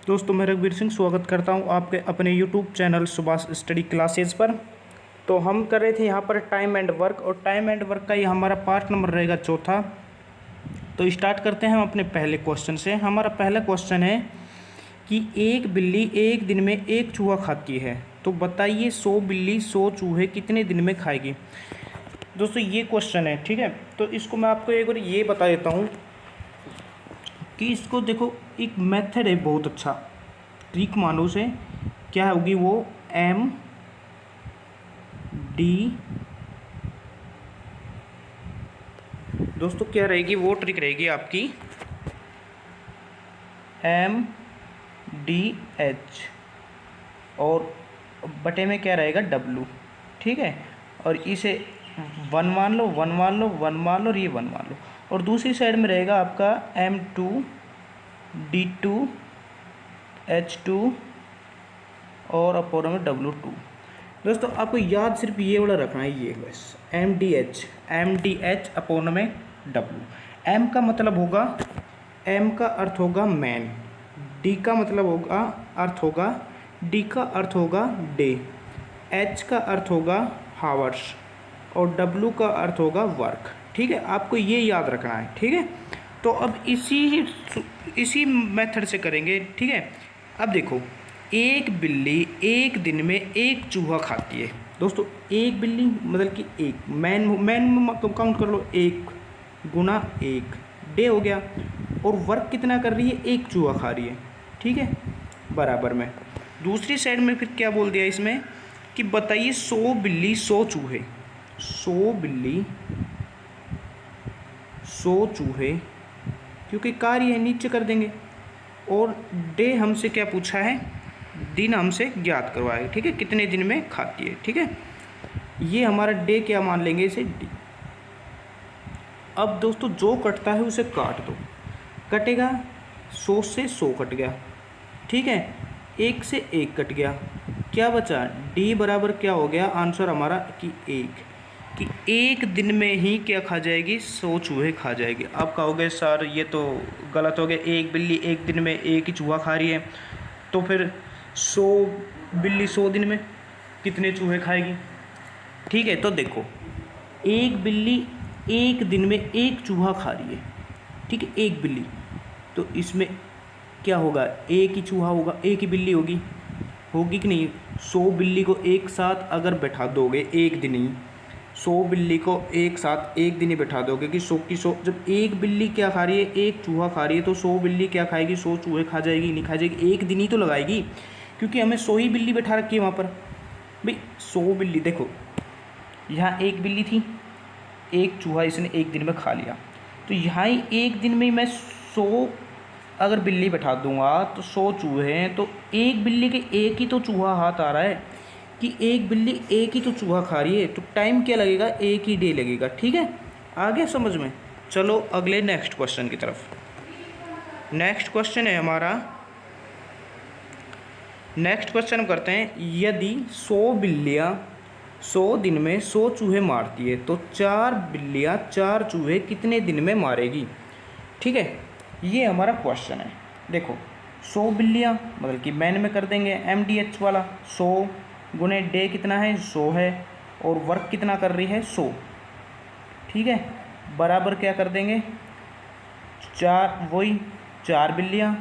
दोस्तों मैं रघुवीर सिंह स्वागत करता हूं आपके अपने YouTube channel Subhash study classes पर। तो हम कर रहे थे यहां पर टाइम एंड वर्क, और टाइम एंड वर्क का ये हमारा पार्ट नंबर रहेगा चौथा। तो स्टार्ट करते हैं हम अपने पहले क्वेश्चन से। हमारा पहला क्वेश्चन है कि एक बिल्ली एक दिन में एक चूहा खाती है, तो बताइए 100 बिल्ली 100 चूहे कितने दिन में खाएगी। दोस्तों ये क्वेश्चन है, ठीक है। तो इसको मैं आपको एक बार ये बता देता हूँ कि इसको देखो, एक मेथड है बहुत अच्छा, ट्रिक मानो उसे। क्या होगी वो, एम डी, दोस्तों क्या रहेगी वो ट्रिक रहेगी आपकी, एम डी एच, और बटे में क्या रहेगा डब्लू, ठीक है। और इसे 1 मान लो, 1 मान लो, 1 मान लो, और ये 1 मान लो। और दूसरी साइड में रहेगा आपका M2 D2 H2 और अपोलो में W2। दोस्तों आपको याद सिर्फ ये वाला रखना है, ये बस MDH अपोलो में W। M का मतलब होगा, M का अर्थ होगा मैन, D का मतलब होगा अर्थ होगा, D का अर्थ होगा डे, H का अर्थ होगा हावर्स, और W का अर्थ होगा वर्क, ठीक है। आपको ये याद रखना है, ठीक है। तो अब इसी मेथड से करेंगे, ठीक है। अब देखो, एक बिल्ली एक दिन में एक चूहा खाती है। दोस्तों एक बिल्ली मतलब कि एक मैन काउंट कर लो, 1 गुना 1 डे हो गया, और वर्क कितना कर रही है, एक चूहा खा रही है, ठीक है, बराबर में। दूसरी साइड में फिर क्या बोल दिया इसमें कि बताइए 100 बिल्ली 100 चूहे, 100 बिल्ली 100 चूहे, क्योंकि कार्य है नीचे कर देंगे, और डे हमसे क्या पूछा है, दिन हमसे ज्ञात करवाएगा, ठीक है, कितने दिन में खाती है, ठीक है। ये हमारा डे क्या मान लेंगे इसे, डी। अब दोस्तों जो कटता है उसे काट दो, कटेगा 100 से 100 कट गया, ठीक है, 1 से 1 कट गया, क्या बचा, डी बराबर क्या हो गया आंसर हमारा कि 1, कि एक दिन में ही क्या खा जाएगी, 100 चूहे खा जाएगी। आप कहोगे सर ये तो गलत हो गया, एक बिल्ली एक दिन में एक ही चूहा खा रही है, तो फिर 100 बिल्ली 100 दिन में कितने चूहे खाएगी, ठीक है। तो देखो, एक बिल्ली एक दिन में एक चूहा खा रही है, ठीक है, एक बिल्ली, तो इसमें क्या होगा, एक ही चूहा होगा, एक ही बिल्ली होगी कि नहीं। 100 बिल्ली को एक साथ अगर बैठा दोगे एक दिन ही, 100 बिल्ली को एक साथ एक दिन ही बैठा दोगे कि 100 की 100, जब एक बिल्ली क्या खा रही है, एक चूहा खा रही है, तो 100 बिल्ली क्या खाएगी, 100 चूहे खा जाएगी, नहीं खा जाएगी, एक दिन ही तो लगाएगी, क्योंकि हमें 100 ही बिल्ली बैठा रखी है वहाँ पर। भाई 100 बिल्ली, देखो यहाँ एक बिल्ली थी, एक चूहा इसने एक दिन में खा लिया, तो यहाँ ही एक दिन में मैं 100 अगर बिल्ली बैठा दूंगा तो 100 चूहे हैं, तो एक बिल्ली के एक ही तो चूहा हाथ आ रहा है कि एक बिल्ली एक ही तो चूहा खा रही है, तो टाइम क्या लगेगा, एक ही डे लगेगा, ठीक है। आ गया समझ में। चलो अगले नेक्स्ट क्वेश्चन की तरफ। नेक्स्ट क्वेश्चन है हमारा, नेक्स्ट क्वेश्चन करते हैं, यदि 100 बिल्लियाँ 100 दिन में 100 चूहे मारती है, तो 4 बिल्लियाँ 4 चूहे कितने दिन में मारेगी, ठीक है। ये हमारा क्वेश्चन है। देखो 100 बिल्लियाँ मतलब कि मैन में कर देंगे MDH वाला, 100 गुने डे कितना है, 100 है, और वर्क कितना कर रही है, 100, ठीक है, बराबर क्या कर देंगे, 4, वही 4 बिल्लियाँ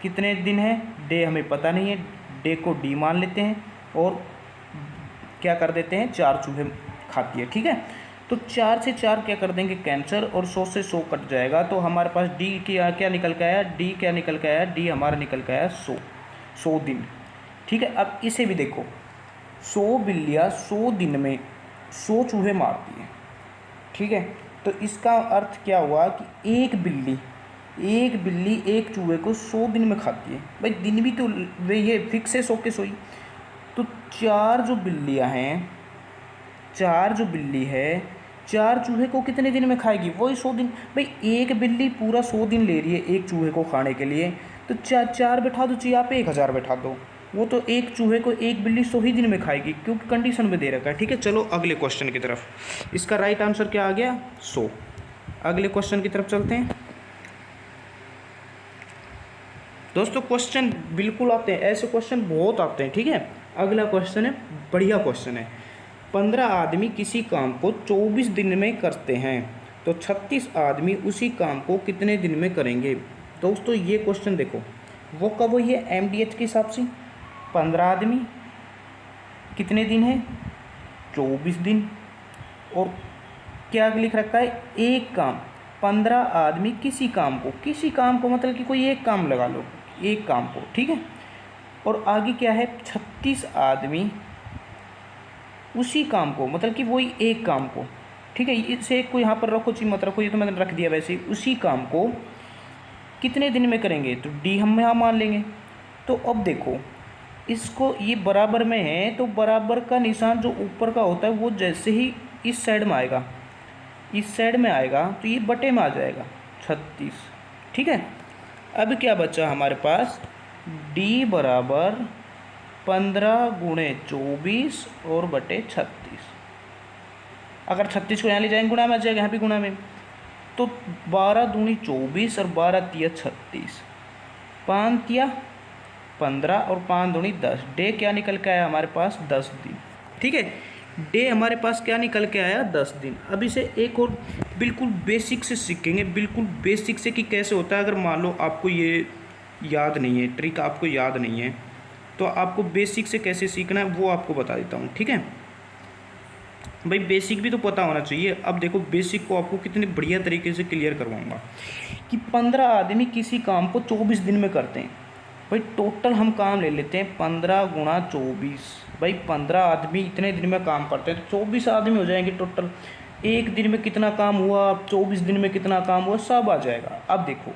कितने दिन है, डे हमें पता नहीं है, डे को डी मान लेते हैं, और क्या कर देते हैं, 4 चूहे खाती है, ठीक है। तो 4 से 4 क्या कर देंगे कैंसर, और 100 से 100 कट जाएगा, तो हमारे पास डी क्या निकल के आया, डी क्या निकल के आया, डी हमारा निकल के आया 100 दिन, ठीक है। अब इसे भी देखो, 100 बिल्लियाँ 100 दिन में 100 चूहे मारती है, ठीक है। तो इसका अर्थ क्या हुआ कि एक बिल्ली एक चूहे को 100 दिन में खाती है। भाई दिन भी तो वे ये फिक्स है 100 के 100 ही, तो 4 जो बिल्लियाँ हैं, 4 जो बिल्ली है 4 चूहे को कितने दिन में खाएगी, वही 100 दिन। भाई एक बिल्ली पूरा 100 दिन ले रही है एक चूहे को खाने के लिए, तो 4 बैठा दो, चाहिए आप 1000 बैठा दो, वो तो एक चूहे को एक बिल्ली 100 ही दिन में खाएगी, क्योंकि कंडीशन में दे रखा है, ठीक है। चलो अगले क्वेश्चन की तरफ। इसका राइट आंसर क्या आ गया, 100। अगले क्वेश्चन की तरफ चलते हैं। दोस्तों क्वेश्चन बिल्कुल आते हैं, ऐसे क्वेश्चन बहुत आते हैं। ठीक है, अगला क्वेश्चन है, बढ़िया क्वेश्चन है। 15 आदमी किसी काम को 24 दिन में करते हैं, तो 36 आदमी उसी काम को कितने दिन में करेंगे। दोस्तों ये क्वेश्चन देखो, वो कब हुई है MDH के हिसाब से। 15 आदमी कितने दिन है, 24 दिन। और क्या लिख रखा है, एक काम। 15 आदमी किसी काम को मतलब कि कोई एक काम लगा लो, एक काम को, ठीक है। और आगे क्या है, 36 आदमी उसी काम को, मतलब कि वही एक काम को, ठीक है। इसे एक को यहाँ पर रखो, चीज मत रखो, ये तो मैंने रख दिया वैसे ही। उसी काम को कितने दिन में करेंगे, तो डी हम यहाँ मान लेंगे। तो अब देखो इसको, ये बराबर में है तो बराबर का निशान जो ऊपर का होता है वो जैसे ही इस साइड में आएगा, इस साइड में आएगा तो ये बटे में आ जाएगा 36, ठीक है। अब क्या बचा हमारे पास, D बराबर 15 गुणे 24 और बटे 36। अगर 36 को यहाँ ले जाएंगे गुणा में आ जाएगा, यहाँ भी गुणा में, तो 12 दूनी 24 और 12 तिया 36, 5 तिया 15 और 5 दूनी 10। डे क्या निकल के आया हमारे पास, 10 दिन, ठीक है। डे हमारे पास क्या निकल के आया, 10 दिन। अब इसे एक और बिल्कुल बेसिक से सीखेंगे, बिल्कुल बेसिक से कि कैसे होता है। अगर मान लो आपको ये याद नहीं है, ट्रिक आपको याद नहीं है, तो आपको बेसिक से कैसे सीखना है वो आपको बता देता हूँ, ठीक है भाई। बेसिक भी तो पता होना चाहिए। अब देखो बेसिक को आपको कितने बढ़िया तरीके से क्लियर करवाऊंगा कि 15 आदमी किसी काम को 24 दिन में करते हैं। भाई टोटल हम काम ले लेते हैं 15 गुणा 24। भाई 15 आदमी इतने दिन में काम करते हैं तो 24 आदमी हो जाएंगे टोटल। एक दिन में कितना काम हुआ, 24 दिन में कितना काम हुआ, सब आ जाएगा। अब देखो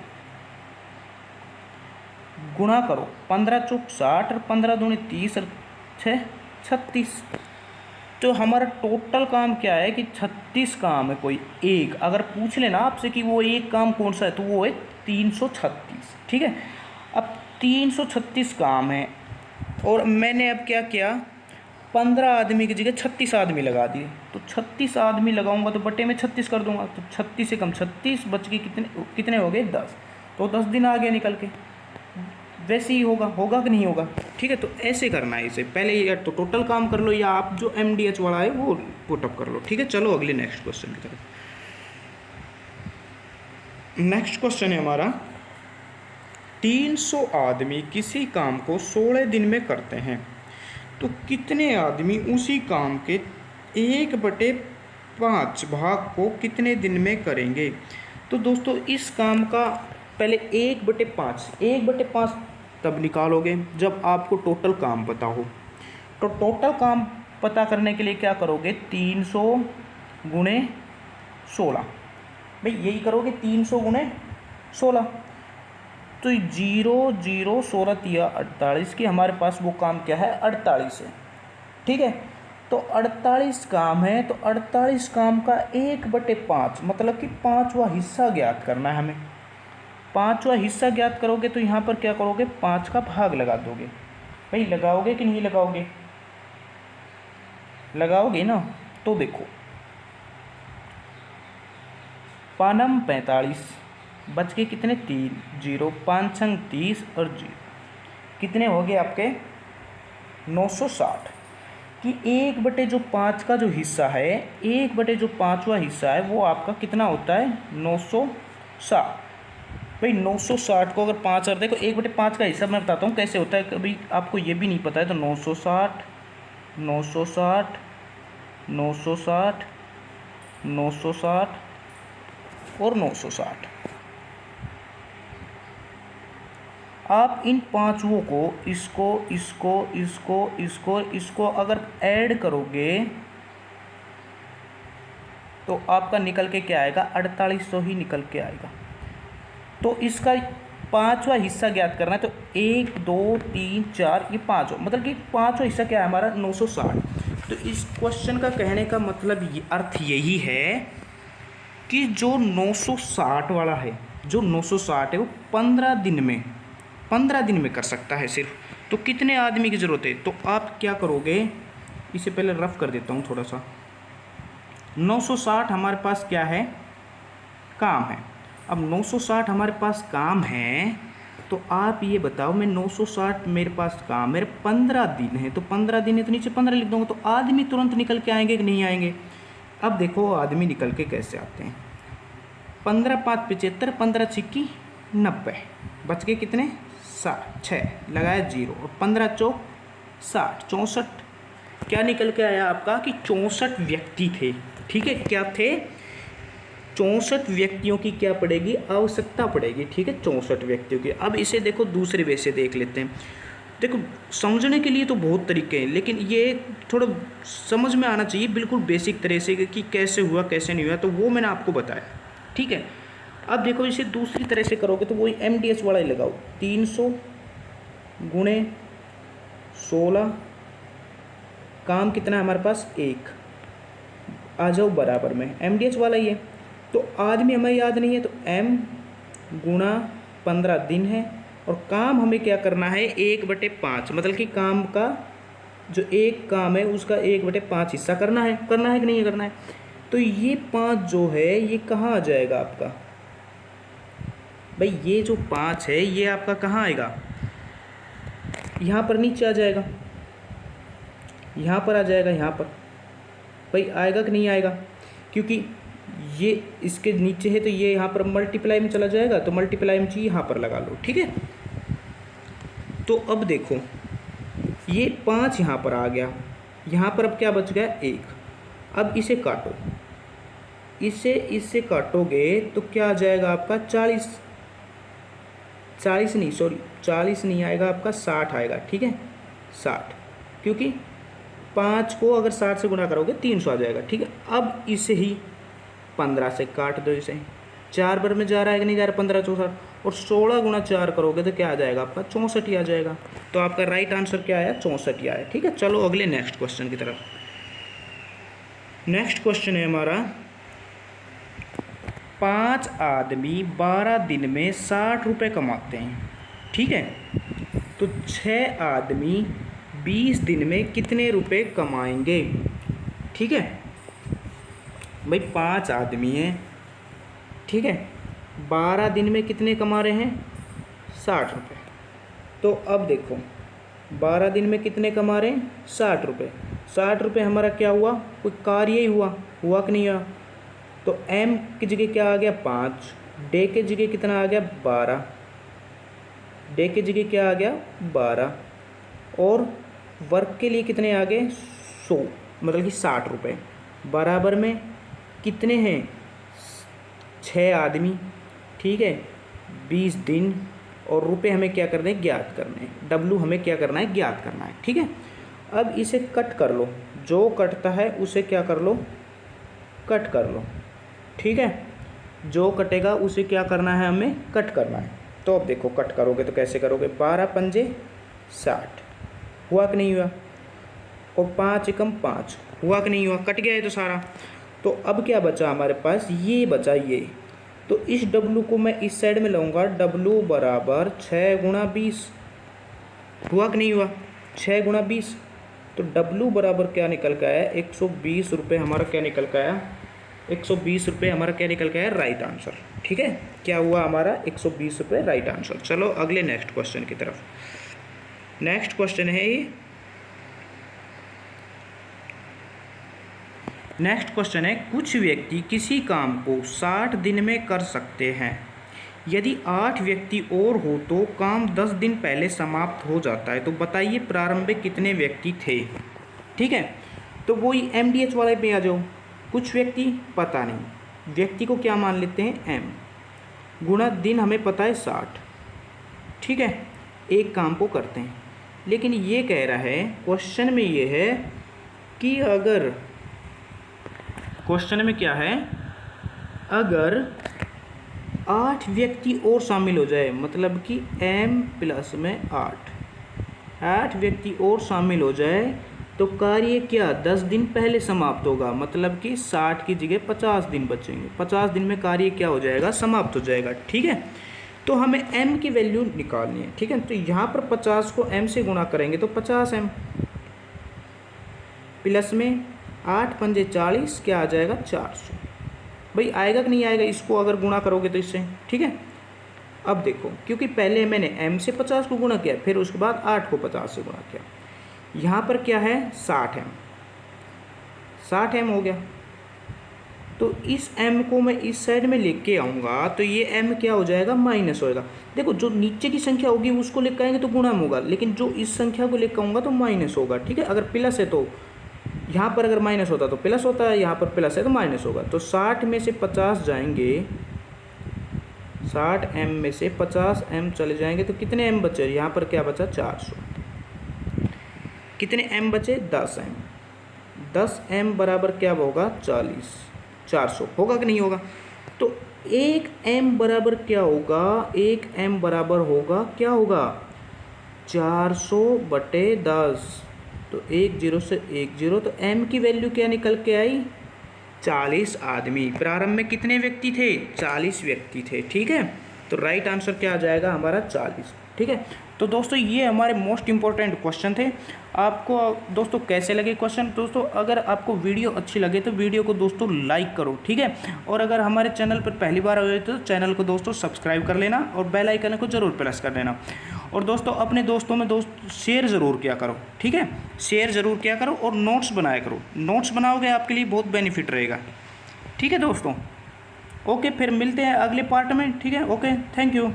गुणा करो, 15 चौक 60 और 15 दूनी 30 और 6 36। तो हमारा टोटल काम क्या है कि 36 काम है। कोई एक अगर पूछ लेना आपसे कि वो एक काम कौन सा है, तो वो है 336, ठीक है। अब 336 काम है और मैंने अब क्या किया, 15 आदमी की जगह 36 आदमी लगा दिए। तो 36 आदमी लगाऊंगा तो बटे में 36 कर दूंगा, तो 36 से कम 36 बच के कितने हो गए, 10। तो 10 दिन आ गया निकल के। वैसे ही होगा कि नहीं होगा, ठीक है। तो ऐसे करना है इसे, पहले या तो टोटल काम कर लो या आप जो MDH वाला है वो पुटअप कर लो, ठीक है। चलो अगले नेक्स्ट क्वेश्चन की तरफ। नेक्स्ट क्वेश्चन है हमारा, 300 आदमी किसी काम को 16 दिन में करते हैं, तो कितने आदमी उसी काम के 1/5 भाग को कितने दिन में करेंगे। तो दोस्तों इस काम का पहले 1/5 तब निकालोगे जब आपको टोटल काम पता हो। तो टोटल काम पता करने के लिए क्या करोगे, 300 गुणे 16। भाई यही करोगे, 300 गुणे 16। तो 0 0 16 तिया 48 की हमारे पास वो काम क्या है, 48 है, ठीक है। तो 48 काम है, तो 48 काम का 1/5 मतलब कि 5वां हिस्सा ज्ञात करना है हमें। 5वां हिस्सा ज्ञात करोगे तो यहाँ पर क्या करोगे, 5 का भाग लगा दोगे। भाई लगाओगे कि नहीं लगाओगे, लगाओगे ना। तो देखो पानम 45 बच के कितने, 3 0 5 छंग 30 और 0 कितने हो गए आपके 960। कि 1/5 का जो हिस्सा है, 1/5वां हिस्सा है वो आपका कितना होता है, 960। भाई 960 को अगर 5 और देखो 1/5 का हिस्सा मैं बताता हूँ कैसे होता है, कभी आपको ये भी नहीं पता है तो 960 960 960 960 और 960। आप इन पांचों को, इसको अगर ऐड करोगे तो आपका निकल के क्या आएगा, 4800 ही निकल के आएगा। तो इसका 5वां हिस्सा ज्ञात करना है, तो 1 2 3 4 ये 5, मतलब कि 5वां हिस्सा क्या है हमारा, 960। तो इस क्वेश्चन का कहने का मतलब अर्थ यही है कि जो 960 वाला है, जो 960 है वो 15 दिन में कर सकता है सिर्फ। तो कितने आदमी की ज़रूरत है, तो आप क्या करोगे, इसे पहले रफ कर देता हूँ थोड़ा सा। 960 हमारे पास क्या है, काम है। अब 960 हमारे पास काम है तो आप ये बताओ, मैं 960 मेरे पास काम, मेरे 15 दिन है, तो 15 दिन है तो नीचे 15 लिख दूंगा, तो आदमी तुरंत निकल के आएंगे कि नहीं आएंगे? अब देखो आदमी निकल के कैसे आते हैं। 15 5 75, 15 छिक्की 90, बच गए कितने? 60, 6 लगाया 0, और 15 चौक 60, 64। क्या निकल के आया आपका कि 64 व्यक्ति थे। ठीक है, क्या थे? 64 व्यक्तियों की क्या पड़ेगी? आवश्यकता पड़ेगी। ठीक है, 64 व्यक्तियों की। अब इसे देखो दूसरे वे से देख लेते हैं। देखो समझने के लिए तो बहुत तरीके हैं, लेकिन ये थोड़ा समझ में आना चाहिए बिल्कुल बेसिक तरह से कि कैसे हुआ कैसे नहीं हुआ, तो वो मैंने आपको बताया। ठीक है, अब देखो इसे दूसरी तरह से करोगे तो वही MDS वाला ही लगाओ। 300 गुणे 16, काम कितना है हमारे पास? 1, आ जाओ बराबर में, MDS वाला ही है। तो आदमी हमें याद नहीं है, तो M गुणा 15 दिन है, और काम हमें क्या करना है? 1/5, मतलब कि काम का जो एक काम है उसका 1/5 हिस्सा करना है कि नहीं करना है? तो ये 5 जो है ये कहाँ आ जाएगा आपका भाई? ये जो 5 है ये आपका कहाँ आएगा? यहाँ पर नीचे आ जाएगा, यहाँ पर आ जाएगा, यहाँ पर भाई आएगा कि नहीं आएगा? क्योंकि ये इसके नीचे है तो ये यहाँ पर मल्टीप्लाई में चला जाएगा, तो मल्टीप्लाई में चाहिए यहाँ पर लगा लो। ठीक है, तो अब देखो ये 5 यहाँ पर आ गया, यहाँ पर अब क्या बच गया? 1। अब इसे काटो, इससे काटोगे तो क्या आ जाएगा आपका? 40 नहीं आएगा आपका, 60 आएगा। ठीक है, 60, क्योंकि 5 को अगर 60 से गुणा करोगे 300 आ जाएगा। ठीक है, अब इसे ही 15 से काट दो, इसे 4 बार में जा रहा है कि नहीं जा रहा? 15 64, और 16 गुणा 4 करोगे तो क्या आ जाएगा आपका? 64 ही आ जाएगा। तो आपका राइट आंसर क्या आया? 64 ही आया। ठीक है, चलो अगले नेक्स्ट क्वेश्चन की तरफ। नेक्स्ट क्वेश्चन है हमारा, 5 आदमी 12 दिन में 60 रुपये कमाते हैं। ठीक है, तो 6 आदमी 20 दिन में कितने रुपए कमाएंगे? ठीक है भाई, 5 आदमी हैं, ठीक है, 12 दिन में कितने कमा रहे हैं? 60 रुपये। तो अब देखो 12 दिन में कितने कमा रहे हैं? 60 रुपये। 60 रुपये हमारा क्या हुआ? कोई कार्य ही हुआ कि नहीं हुआ? तो M की जगह क्या आ गया? 5, डे के जगह कितना आ गया? 12, डे के जगह क्या आ गया? 12, और वर्क के लिए कितने आ गए? 100, मतलब कि 60 रुपये। बराबर में कितने हैं? 6 आदमी, ठीक है, 20 दिन, और रुपए हमें क्या करने हैं? ज्ञात करने हैं। W हमें क्या करना है? ज्ञात करना है। ठीक है, अब इसे कट कर लो, जो कटता है उसे क्या कर लो? कट कर लो। ठीक है, जो कटेगा उसे क्या करना है? हमें कट करना है। तो अब देखो कट करोगे तो कैसे करोगे? 12 पंजे 60, हुआ कि नहीं हुआ? और 5 एकम 5, हुआ कि नहीं हुआ? कट गया है तो सारा। तो अब क्या बचा हमारे पास? ये बचा ये। तो इस W को मैं इस साइड में लाऊंगा, W बराबर 6 गुणा 20, हुआ कि नहीं हुआ? 6 गुणा 20, तो W बराबर क्या निकल के आया? 120 रुपये हमारा क्या निकल के आया? 120 रुपये हमारा क्या निकल के आया? Right answer. ठीक है, क्या हुआ हमारा? 120 रुपये राइट आंसर। चलो अगले नेक्स्ट क्वेश्चन की तरफ। नेक्स्ट क्वेश्चन है ये, नेक्स्ट क्वेश्चन है, कुछ व्यक्ति किसी काम को 60 दिन में कर सकते हैं। यदि 8 व्यक्ति और हो तो काम 10 दिन पहले समाप्त हो जाता है। तो बताइए प्रारंभिक कितने व्यक्ति थे? ठीक है, तो वही MDH वाले पे आ जाओ। कुछ व्यक्ति पता नहीं, व्यक्ति को क्या मान लेते हैं? M, गुणा दिन हमें पता है 60। ठीक है, एक काम को करते हैं, लेकिन ये कह रहा है क्वेश्चन में ये है कि अगर क्वेश्चन में क्या है? अगर 8 व्यक्ति और शामिल हो जाए, मतलब कि M प्लस में 8 व्यक्ति और शामिल हो जाए तो कार्य क्या 10 दिन पहले समाप्त होगा, मतलब कि 60 की जगह 50 दिन बचेंगे। 50 दिन में कार्य क्या हो जाएगा? समाप्त हो जाएगा। ठीक है, तो हमें M की वैल्यू निकालनी है। ठीक है, तो यहाँ पर 50 को M से गुणा करेंगे तो 50M प्लस में 8 पंजे 40, क्या आ जाएगा? 400। भाई आएगा कि नहीं आएगा? इसको अगर गुणा करोगे तो इससे। ठीक है, अब देखो, क्योंकि पहले मैंने m से 50 को गुणा किया, फिर उसके बाद 8 को 50 से गुणा किया, यहाँ पर क्या है 60m, 60m हो गया। तो इस m को मैं इस साइड में लेके आऊँगा तो ये m क्या हो जाएगा, माइनस होएगा। देखो जो नीचे की संख्या होगी उसको लेकर आएंगे तो गुणा में होगा, लेकिन जो इस संख्या को लेकर आऊँगा तो माइनस होगा, ठीक है। अगर प्लस है तो यहाँ पर, अगर माइनस होता तो प्लस होता है, यहाँ पर प्लस है तो माइनस होगा। तो 60 में से 50 जाएंगे, 60m में से 50m चले जाएंगे तो कितने m बचे, यहाँ पर क्या बचा 400। कितने m बचे, 10m। 10m बराबर क्या होगा 40, 400 होगा कि नहीं होगा। तो 1m बराबर क्या होगा, 1m बराबर होगा क्या होगा 400/10। तो 1 0 से 1 0, तो m की वैल्यू क्या निकल के आई, 40 आदमी। प्रारंभ में कितने व्यक्ति थे, 40 व्यक्ति थे, ठीक है। तो राइट आंसर क्या आ जाएगा हमारा 40, ठीक है। तो दोस्तों ये हमारे मोस्ट इंपॉर्टेंट क्वेश्चन थे। आपको दोस्तों कैसे लगे क्वेश्चन, दोस्तों अगर आपको वीडियो अच्छी लगे तो वीडियो को दोस्तों लाइक करो, ठीक है। और अगर हमारे चैनल पर पहली बार आए तो चैनल को दोस्तों सब्सक्राइब कर लेना और बेल आइकन को ज़रूर प्रेस कर देना। और दोस्तों अपने दोस्तों में शेयर ज़रूर किया करो, ठीक है, शेयर ज़रूर किया करो और नोट्स बनाया करो। नोट्स बनाओगे आपके लिए बहुत बेनिफिट रहेगा, ठीक है दोस्तों। ओके, फिर मिलते हैं अगले पार्ट में, ठीक है। Okay, thank you.